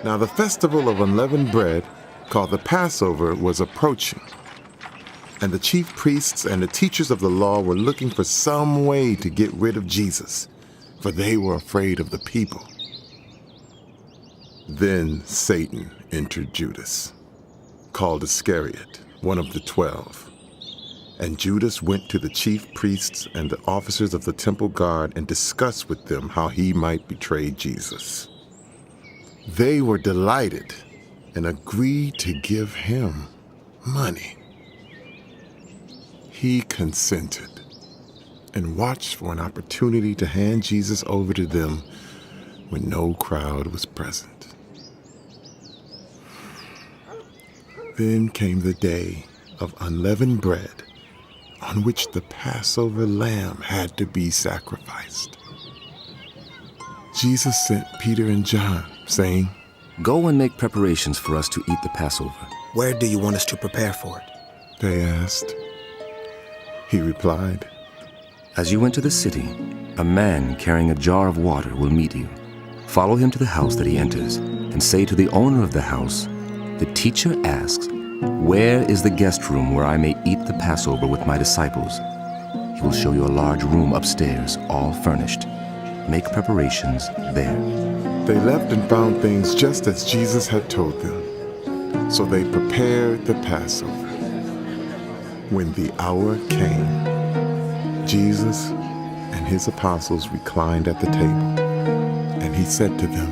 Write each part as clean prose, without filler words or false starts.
Now the festival of unleavened bread, called the Passover, was approaching. And the chief priests and the teachers of the law were looking for some way to get rid of Jesus, for they were afraid of the people. Then Satan entered Judas, called Iscariot, one of the 12. And Judas went to the chief priests and the officers of the temple guard and discussed with them how he might betray Jesus. They were delighted and agreed to give him money. He consented and watched for an opportunity to hand Jesus over to them when no crowd was present. Then came the day of unleavened bread, on which the Passover lamb had to be sacrificed. Jesus sent Peter and John, saying, "Go and make preparations for us to eat the Passover." "Where do you want us to prepare for it?" they asked. He replied, "As you enter the city, a man carrying a jar of water will meet you. Follow him to the house that he enters, and say to the owner of the house, 'The teacher asks, where is the guest room where I may eat the Passover with my disciples?' He will show you a large room upstairs, all furnished. Make preparations there." They left and found things just as Jesus had told them. So they prepared the Passover. When the hour came, Jesus and his apostles reclined at the table, and he said to them,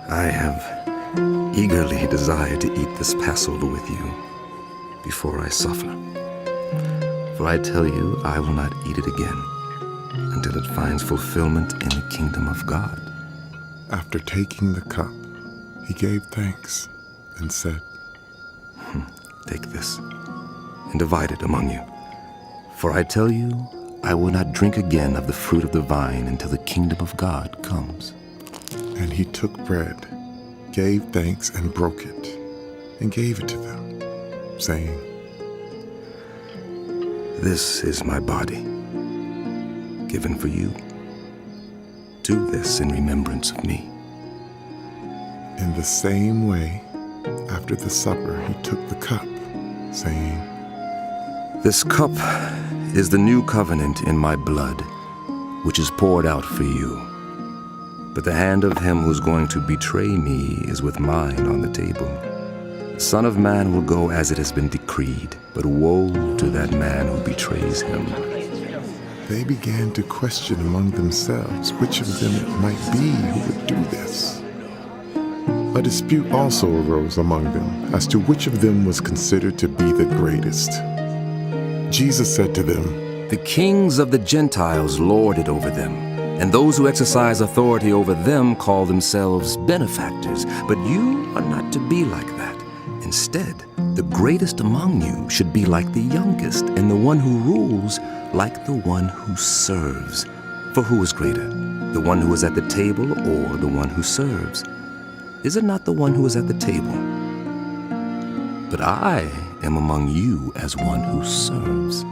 "I have eagerly desired to eat this Passover with you before I suffer. For I tell you, I will not eat it again until it finds fulfillment in the kingdom of God." After taking the cup, he gave thanks and said, "Take this and divide it among you. For I tell you, I will not drink again of the fruit of the vine until the kingdom of God comes." And he took bread, gave thanks and broke it, and gave it to them, saying, "This is my body, given for you. Do this in remembrance of me." In the same way, after the supper, he took the cup, saying, "This cup is the new covenant in my blood, which is poured out for you. But the hand of him who is going to betray me is with mine on the table. The Son of Man will go as it has been decreed, but woe to that man who betrays him." They began to question among themselves which of them it might be who would do this. A dispute also arose among them as to which of them was considered to be the greatest. Jesus said to them, "The kings of the Gentiles lord it over them, and those who exercise authority over them call themselves benefactors. But you are not to be like that. Instead, the greatest among you should be like the youngest, and the one who rules like the one who serves. For who is greater, the one who is at the table or the one who serves? Is it not the one who is at the table? But I am among you as one who serves.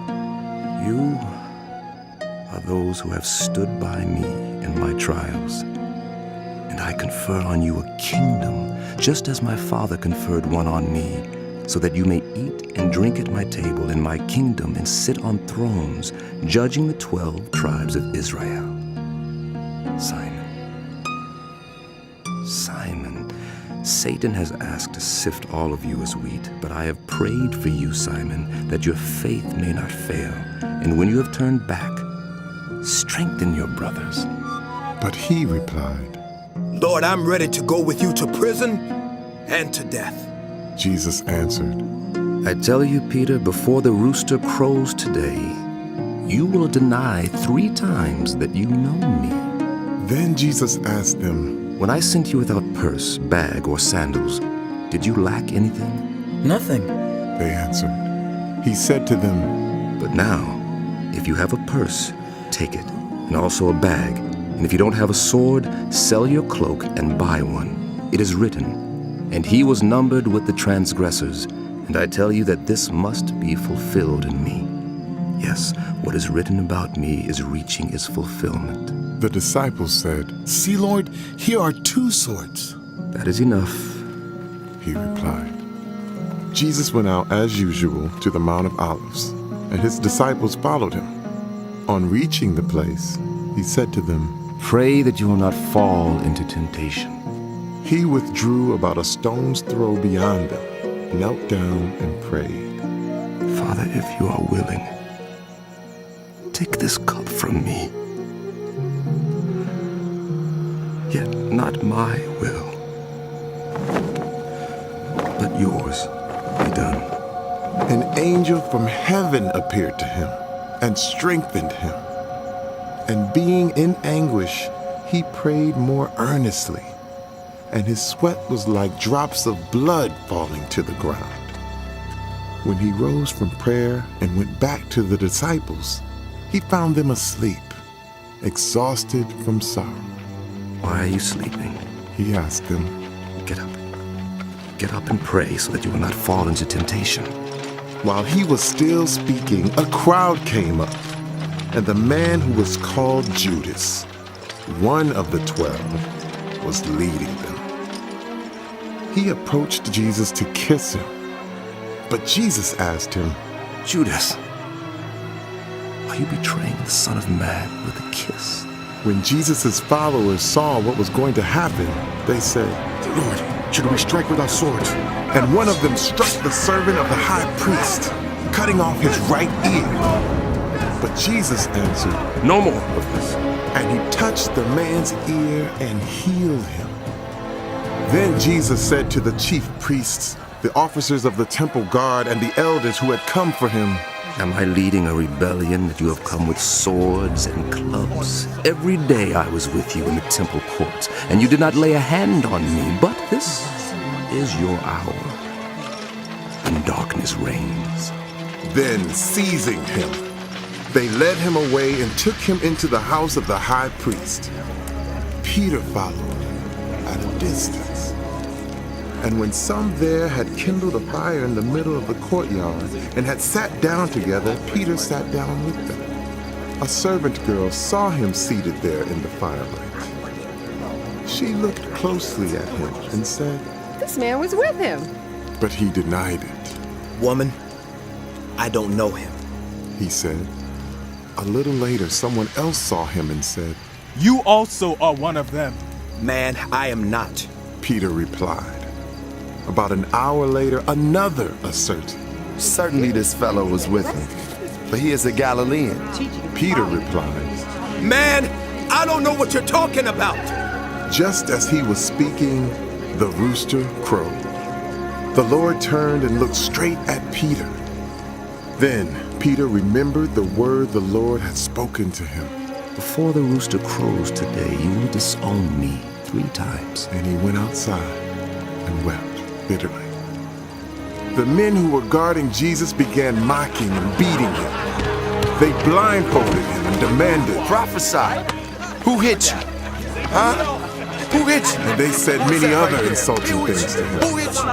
You are those who have stood by me in my trials, and I confer on you a kingdom, just as my Father conferred one on me, so that you may eat and drink at my table in my kingdom and sit on thrones, judging the 12 tribes of Israel. Simon, Satan has asked to sift all of you as wheat, but I have prayed for you, Simon, that your faith may not fail. And when you have turned back, strengthen your brothers." But he replied, "Lord, I'm ready to go with you to prison and to death." Jesus answered, "I tell you, Peter, before the rooster crows today, you will deny 3 times that you know me." Then Jesus asked them, "When I sent you without purse, bag, or sandals, did you lack anything?" "Nothing." they answered. He said to them, "But now, if you have a purse, take it, and also a bag. And if you don't have a sword, sell your cloak and buy one. It is written, 'And he was numbered with the transgressors.' And I tell you that this must be fulfilled in me. Yes, what is written about me is reaching its fulfillment." The disciples said, "See, Lord, here are 2 swords." That is enough. He replied. Jesus went out as usual to the Mount of Olives, and his disciples followed him. On reaching the place, he said to them, Pray that you will not fall into temptation. He withdrew about a stone's throw beyond them, knelt down and prayed. Father, if you are willing, take this cup from me. Yet not my will, but yours be done. An angel from heaven appeared to him and strengthened him. And being in anguish, he prayed more earnestly, and his sweat was like drops of blood falling to the ground. When he rose from prayer and went back to the disciples, he found them asleep, exhausted from sorrow. Why are you sleeping? He asked them, Get up. Get up and pray so that you will not fall into temptation. While he was still speaking, a crowd came up, and the man who was called Judas, one of the 12, was leading them. He approached Jesus to kiss him, but Jesus asked him, Judas, are you betraying the Son of Man with a kiss? When Jesus' followers saw what was going to happen, they said, Lord, should we strike with our swords? And one of them struck the servant of the high priest, cutting off his right ear. But Jesus answered, No more of this. And he touched the man's ear and healed him. Then Jesus said to the chief priests, the officers of the temple guard, and the elders who had come for him, Am I leading a rebellion that you have come with swords and clubs? Every day I was with you in the temple courts, and you did not lay a hand on me, but this is your hour, and darkness reigns. Then seizing him, they led him away and took him into the house of the high priest. Peter followed at a distance. And when some there had kindled a fire in the middle of the courtyard and had sat down together, Peter sat down with them. A servant girl saw him seated there in the firelight. She looked closely at him and said, This man was with him. But he denied it. Woman, I don't know him. He said. A little later, someone else saw him and said, You also are one of them. Man, I am not. Peter replied. About an hour later, another asserted. Certainly this fellow was with him, for he is a Galilean. Peter replied. Man, I don't know what you're talking about. Just as he was speaking, the rooster crowed. The Lord turned and looked straight at Peter. Then Peter remembered the word the Lord had spoken to him. Before the rooster crows today, you will disown me 3 times. And he went outside and wept bitterly. The men who were guarding Jesus began mocking and beating him. They blindfolded him and demanded, Prophesy. Who hit you? Huh? Who hit you? and they said many other insulting things to him. Who hit you?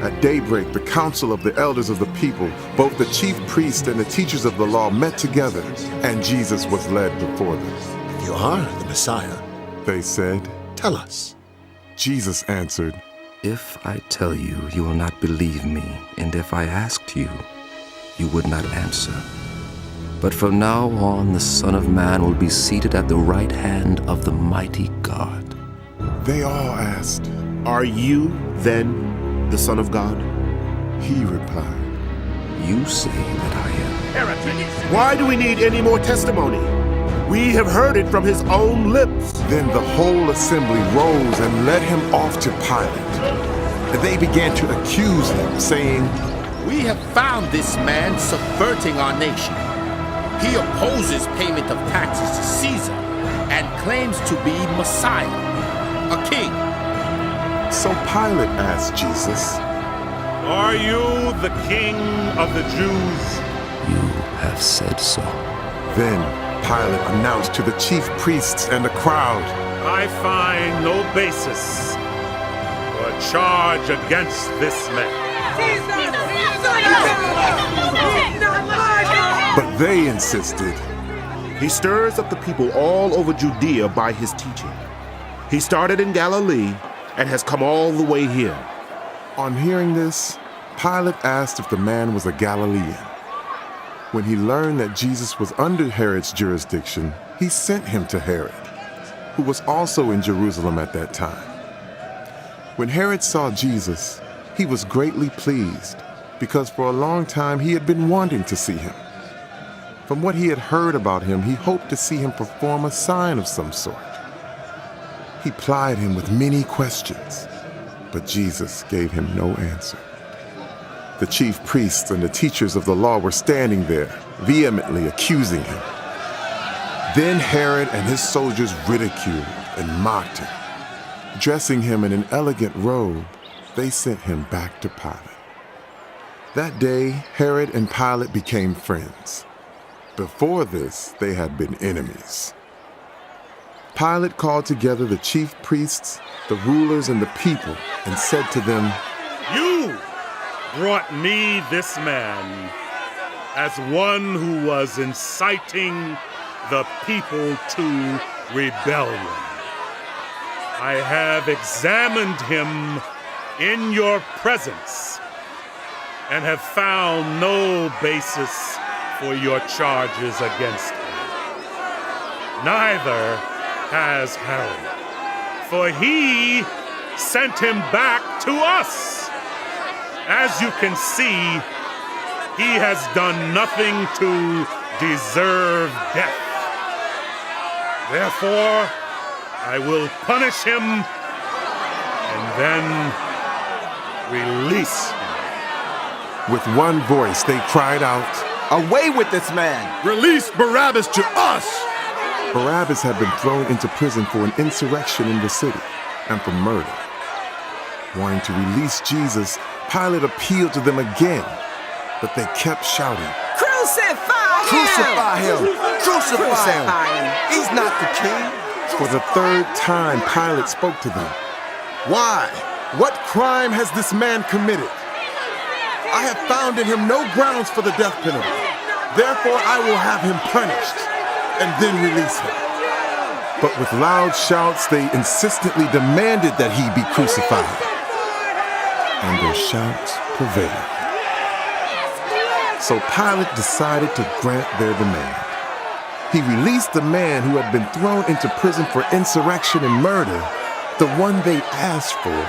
At daybreak, the council of the elders of the people, both the chief priests and the teachers of the law, met together, and Jesus was led before them. If you are the Messiah, They said, tell us. Jesus answered, If I tell you, you will not believe me, and if I asked you, you would not answer. But from now on, the Son of Man will be seated at the right hand of the mighty God. They all asked. Are you, then, the Son of God? He replied, You say that I am. Why do we need any more testimony? We have heard it from his own lips. Then the whole assembly rose and led him off to Pilate. And they began to accuse him, saying, We have found this man subverting our nation. He opposes payment of taxes to Caesar and claims to be Messiah, a king. So Pilate asked Jesus, Are you the king of the Jews? You have said so. Then Pilate announced to the chief priests and the crowd, I find no basis for a charge against this man. but they insisted, He stirs up the people all over Judea by his teaching. He started in Galilee and has come all the way here. On hearing this, Pilate asked if the man was a Galilean. When he learned that Jesus was under Herod's jurisdiction, he sent him to Herod, who was also in Jerusalem at that time. When Herod saw Jesus, he was greatly pleased, because for a long time he had been wanting to see him. From what he had heard about him, he hoped to see him perform a sign of some sort. He plied him with many questions, but Jesus gave him no answer. The chief priests and the teachers of the law were standing there, vehemently accusing him. Then Herod and his soldiers ridiculed and mocked him. Dressing him in an elegant robe, they sent him back to Pilate. That day, Herod and Pilate became friends. Before this, they had been enemies. Pilate called together the chief priests, the rulers, and the people, and said to them, You brought me this man as one who was inciting the people to rebellion. I have examined him in your presence and have found no basis for your charges against him. Neither has Herod, for he sent him back to us. As you can see, he has done nothing to deserve death. Therefore, I will punish him and then release him. With one voice, they cried out, Away with this man! Release Barabbas to us! Barabbas had been thrown into prison for an insurrection in the city and for murder. Wanting to release Jesus, Pilate appealed to them again, but they kept shouting, Crucify him! Crucify him! Crucify him! He's not the king. For the third time, Pilate spoke to them. Why? What crime has this man committed? I have found in him no grounds for the death penalty. Therefore, I will have him punished and then release him. But with loud shouts, they insistently demanded that he be crucified. And their shouts prevailed. So Pilate decided to grant their demand. He released the man who had been thrown into prison for insurrection and murder, the one they asked for,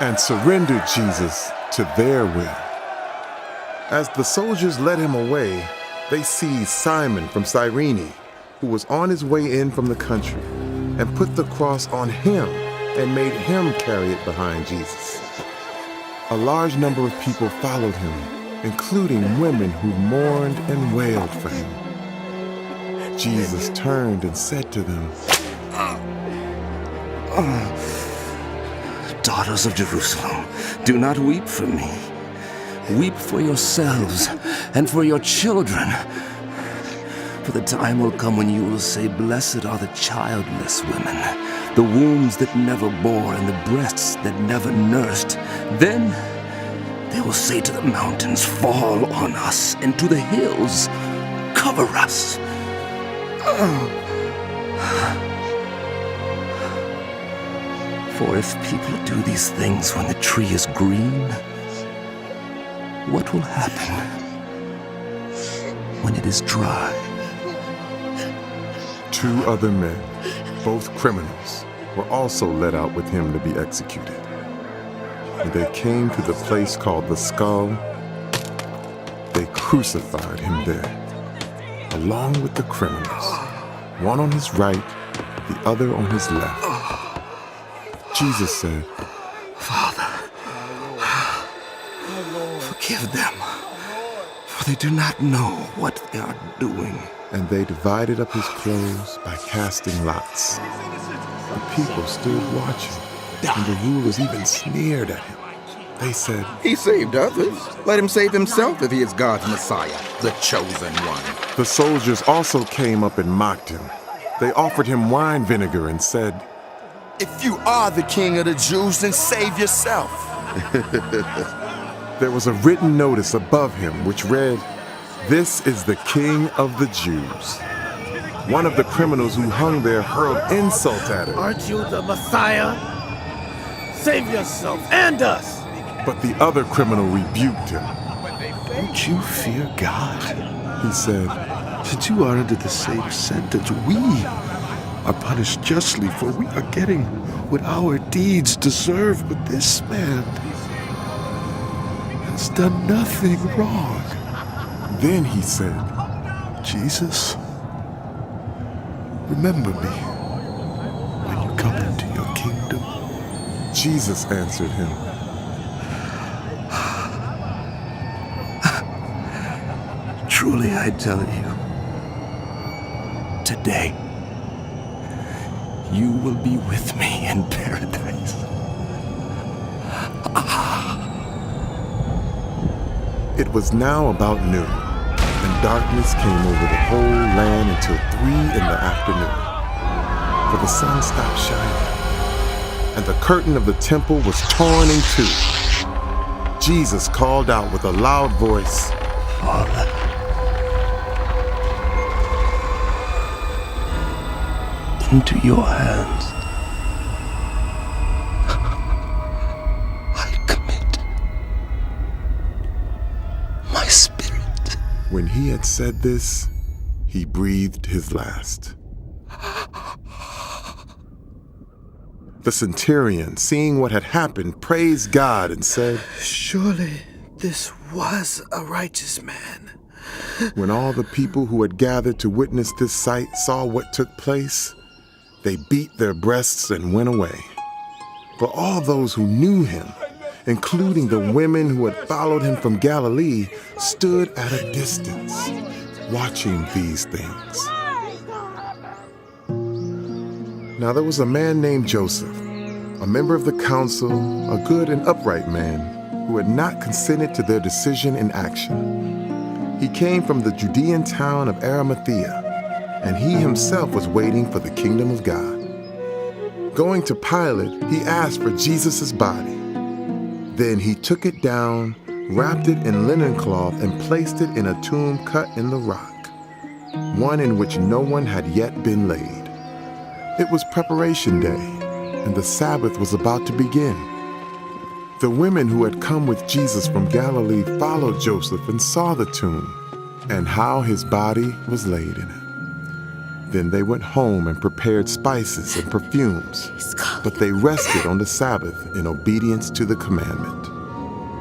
and surrendered Jesus to their will. As the soldiers led him away, they seized Simon from Cyrene, who was on his way in from the country, and put the cross on him and made him carry it behind Jesus. A large number of people followed him, including women who mourned and wailed for him. Jesus turned and said to them, Daughters of Jerusalem, do not weep for me. Weep for yourselves and for your children. For the time will come when you will say, Blessed are the childless women, the wombs that never bore and the breasts that never nursed. Then they will say to the mountains, Fall on us, and to the hills, Cover us. For if people do these things when the tree is green, what will happen when it is dry? 2 other men, both criminals, were also led out with him to be executed. When they came to the place called the Skull, they crucified him there, along with the criminals, one on his right, the other on his left. Jesus said, Father, forgive them, for they do not know what they are doing. and they divided up his clothes by casting lots. The people stood watching, and the rulers even sneered at him. They said, He saved others. Let him save himself if he is God's Messiah, the chosen one. The soldiers also came up and mocked him. They offered him wine vinegar and said, If you are the king of the Jews, then save yourself. There was a written notice above him which read, This is the King of the Jews. One of the criminals who hung there hurled insult at him. Aren't you the Messiah? Save yourself and us. But the other criminal rebuked him. Don't you fear God? He said, Since you are under the same sentence, we are punished justly, for we are getting what our deeds deserve. But this man has done nothing wrong. Then he said, Jesus, remember me when you come into your kingdom. Jesus answered him, Truly I tell you, today you will be with me in paradise. It was now about noon, and darkness came over the whole land until 3 in the afternoon. For the sun stopped shining, and the curtain of the temple was torn in two. Jesus called out with a loud voice, Father, into your hands I commit my spirit. When he had said this, he breathed his last. The centurion, seeing what had happened, praised God and said, Surely this was a righteous man. When all the people who had gathered to witness this sight saw what took place, they beat their breasts and went away. But all those who knew him, including the women who had followed him from Galilee, stood at a distance, watching these things. Now there was a man named Joseph, a member of the council, a good and upright man, who had not consented to their decision in action. He came from the Judean town of Arimathea, and he himself was waiting for the kingdom of God. Going to Pilate, he asked for Jesus' body. Then he took it down, wrapped it in linen cloth, and placed it in a tomb cut in the rock, one in which no one had yet been laid. It was preparation day, and the Sabbath was about to begin. The women who had come with Jesus from Galilee followed Joseph and saw the tomb, and how his body was laid in it. Then they went home and prepared spices and perfumes, but they rested on the Sabbath in obedience to the commandment.